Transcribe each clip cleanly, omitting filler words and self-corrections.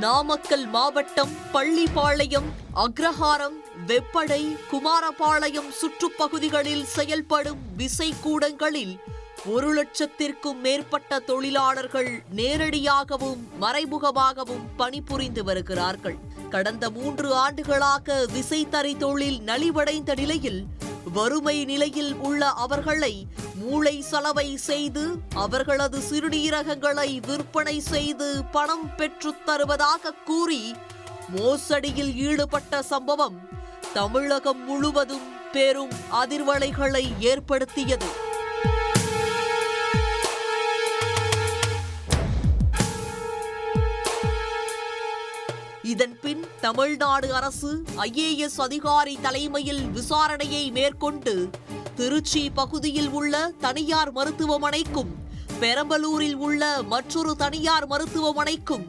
நாமக்கல் மாவட்டம் பள்ளிப்பாளையம், அக்ரஹாரம், வெப்படை, குமாரபாளையம் சுற்றுப்பகுதிகளில் செயல்படும் விசைக்கூடங்களில் 1,00,000க்கும் மேற்பட்ட தொழிலாளர்கள் நேரடியாகவும் மறைமுகமாகவும் பணிபுரிந்து வருகிறார்கள். கடந்த 3 ஆண்டுகளாக விசைத்தறி தொழில் நலிவடைந்த நிலையில் வறுமை நிலையில் உள்ள அவர்களை மூளை சலவை செய்து அவர்களது சிறுநீரகங்களை விற்பனை செய்து பணம் பெற்றுத் தருவதாக கூறி மோசடியில் ஈடுபட்ட சம்பவம் தமிழகம் முழுவதும் பெரும் அதிர்வலைகளை ஏற்படுத்தியது. இதன்பின் தமிழ்நாடு அரசு IAS அதிகாரி தலைமையில் விசாரணையை மேற்கொண்டு திருச்சி பகுதியில் உள்ள தனியார் மருத்துவமனைக்கும் பெரம்பலூரில் உள்ள மற்றொரு தனியார் மருத்துவமனைக்கும்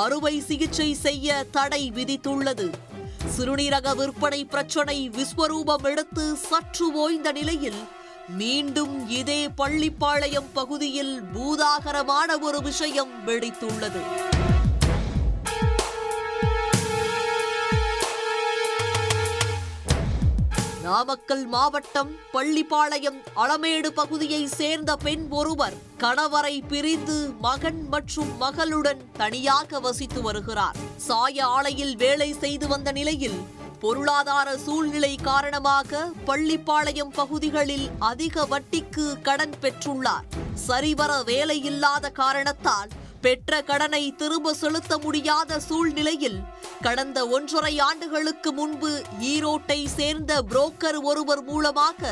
அறுவை சிகிச்சை செய்ய தடை விதித்துள்ளது. சிறுநீரக விற்பனை பிரச்சினை விஸ்வரூபம் எடுத்து சற்று ஓய்ந்த நிலையில் மீண்டும் இதே பள்ளிப்பாளையம் பகுதியில் பூதாகரமான ஒரு விஷயம் வெடித்துள்ளது. நாமக்கல் மாவட்டம் பள்ளிப்பாளையம் அளமேடு பகுதியை சேர்ந்த பெண் ஒருவர் கணவரை பிரிந்து மகன் மற்றும் மகளுடன் தனியாக வசித்து வருகிறார். சாய ஆலையில் வேலை செய்து வந்த நிலையில் பொருளாதார சூழ்நிலை காரணமாக பள்ளிப்பாளையம் பகுதிகளில் அதிக வட்டிக்கு கடன் பெற்றுள்ளார். சரிவர வேலை இல்லாத காரணத்தால் பெற்ற கடனை திரும்ப செலுத்த முடியாத சூழ்நிலையில் கடந்த 1.5 ஆண்டுகளுக்கு முன்பு ஈரோட்டை சேர்ந்த புரோக்கர் ஒருவர் மூலமாக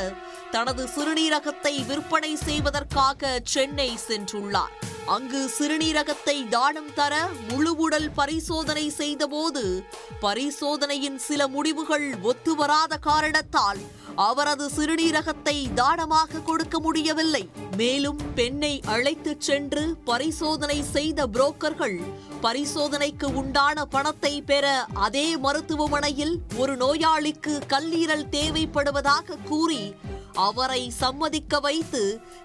தனது சிறுநீரகத்தை விற்பனை செய்வதற்காக சென்னை சென்றுள்ளார். அங்கு சிறுநீரகத்தை தானம் தர முழு உடல் பரிசோதனை செய்தபோது பரிசோதனையின் சில முடிவுகள் ஒத்துவராத காரணத்தால் அவரது சிறுநீரகத்தை தானமாக கொடுக்க முடியவில்லை. மேலும் பெண்ணை அழைத்துச் சென்று பரிசோதனை செய்த புரோக்கர்கள் பரிசோதனைக்கு உண்டான பணத்தை பெற அதே மருத்துவமனையில் ஒரு நோயாளிக்கு கல்லீரல் தேவைப்படுவதாக கூறி அவரை சம்மதிக்க வைத்து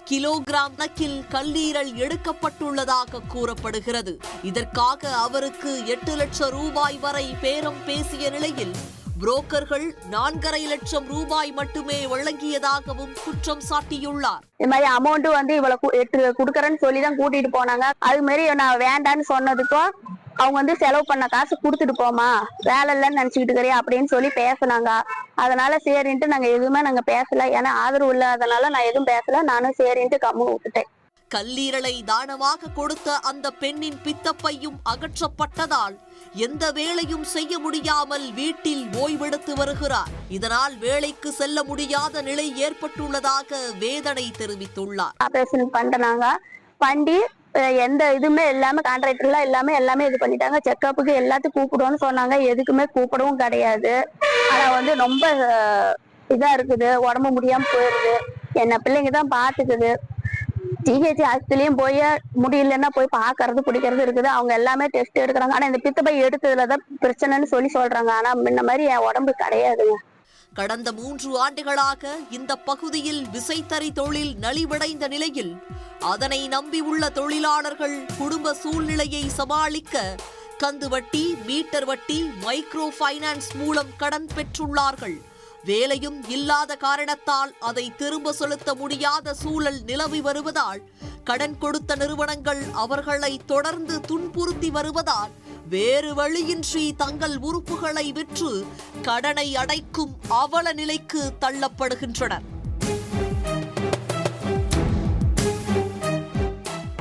கிலோகிராம் கணக்கில் கல்லீரல் எடுக்கப்பட்டுள்ளதாக கூறப்படுகிறது. இதற்காக அவருக்கு 8 லட்சம் ரூபாய் வரை பேரம் பேசிய நிலையில் புரோக்கர்கள் 4.5 லட்சம் ரூபாய் மட்டுமே வழங்கியதாகவும் குற்றம் சாட்டியுள்ளார். இந்த மாதிரி அமௌண்ட் வந்து இவ்வளவு குடுக்கறேன்னு சொல்லிதான் கூட்டிட்டு போனாங்க. அது மாதிரி நான் வேண்டான்னு சொன்னதுக்கும் அவங்க வந்து செலவு பண்ண காசு குடுத்துட்டு போமா, வேலை இல்லைன்னு நினைச்சுக்கிட்டு இருக்கிறேன் அப்படின்னு சொல்லி பேசினாங்க. அதனால சரின்ட்டு நாங்க எதுவுமே பேசல. ஏன்னா ஆதரவு இல்லாதனால நான் எதுவும் பேசல. நானும் சரின்ட்டு கம்முன்னு விட்டுட்டேன். கல்லீரலை தானமாக கொடுத்த அந்த பெண்ணின் பித்தப்பையும் அகற்றப்பட்டதால் எந்த வேலையும் செய்ய முடியாமல் வீட்டில் ஓய்வெடுத்து வருகிறார். இதனால் வேலைக்கு செல்ல முடியாத நிலை ஏற்பட்டுள்ளதாக வேதனை தெரிவித்துள்ளார். ஆபரேஷன் பண்றாங்க, பண்ணி எந்த இதுவுமே இல்லாம கான்ட்ராக்டர்லாம் எல்லாமே இது பண்ணிட்டாங்க. செக்கப்புக்கு எல்லாத்துக்கும் கூப்பிடுவோம்னு சொன்னாங்க. எதுக்குமே கூப்பிடவும் கிடையாது. ஆனா வந்து ரொம்ப இதா இருக்குது, உடம்பு முடியாம போயிருது. என்ன பிள்ளைங்க தான் பாத்துக்குது. TH ஆஸ்பத்திரியும் போய் முடியலன்னா போய் பாக்குறது பிடிக்கிறது இருக்குது. அவங்க எல்லாமே டெஸ்ட் எடுக்கிறாங்க. ஆனா இந்த பித்தப்பை எடுத்ததுலதான் பிரச்சனைன்னு சொல்றாங்க. ஆனா முன்ன மாதிரி என் உடம்பு கிடையாதுங்க. கடந்த 3 ஆண்டுகளாக இந்த பகுதியில் விசைத்தறி தொழில் நலிவடைந்த நிலையில் அதனை நம்பியுள்ள தொழிலாளர்கள் குடும்ப சூழ்நிலையை சமாளிக்க கந்து வட்டி, மீட்டர் வட்டி, மைக்ரோ ஃபைனான்ஸ் மூலம் கடன் பெற்றுள்ளார்கள். வேலையும் இல்லாத காரணத்தால் அதை திரும்ப செலுத்த முடியாத சூழல் நிலவி வருவதால் கடன் கொடுத்த நிறுவனங்கள் அவர்களை தொடர்ந்து துன்புறுத்தி வருவதால் வேறு வழியின்றி தங்கள் உறுப்புகளை விற்று கடனை அடைக்கும் அவல நிலைக்கு தள்ளப்படுகின்றனர்.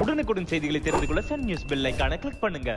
உடனுக்குடன் செய்திகளை தெரிந்து கொள்ள சன் நியூஸ் பெல் ஐகானை கிளிக் பண்ணுங்க.